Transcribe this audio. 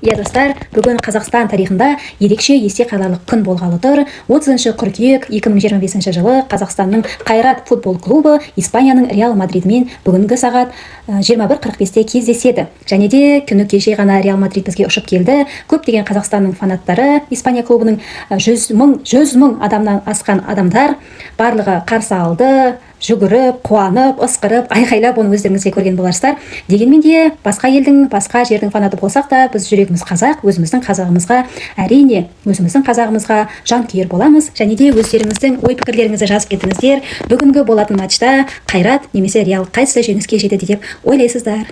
Иә достар, бүгін Қазақстан тарихында ерекше есте қаларлық күн болғалы тұр. 30 қыркүйек 2025 жылы Қазақстанның Қайрат футбол клубы Испанияның Реал Мадридімен бүгінгі сағат 21:45-те кездеседі. Және де күні кеше ғана Реал Мадрид бізге ұшып келді. Көптеген Қазақстанның фанаттары, Испания клубының 100 мың адамнан асқан адамдар барлығы қарсы алды. Жүгіріп, қуанып, ысқырып, айқайлап, оны өздеріңізге көрген боларсыздар. Дегенмен де басқа елдің, басқа жердің фанаты болсақ та, біз жүрегіміз қазақ, өзіміздің қазағымызға, әрине, өзіміздің қазағымызға жанкүйер боламыз. Және де өздеріңіздің ой-пікірлеріңізді жазып кетіңіздер. Бүгінгі болатын матчта Қайрат немесе Реал қайсы жеңіске жетеді деп ойлайсыздар?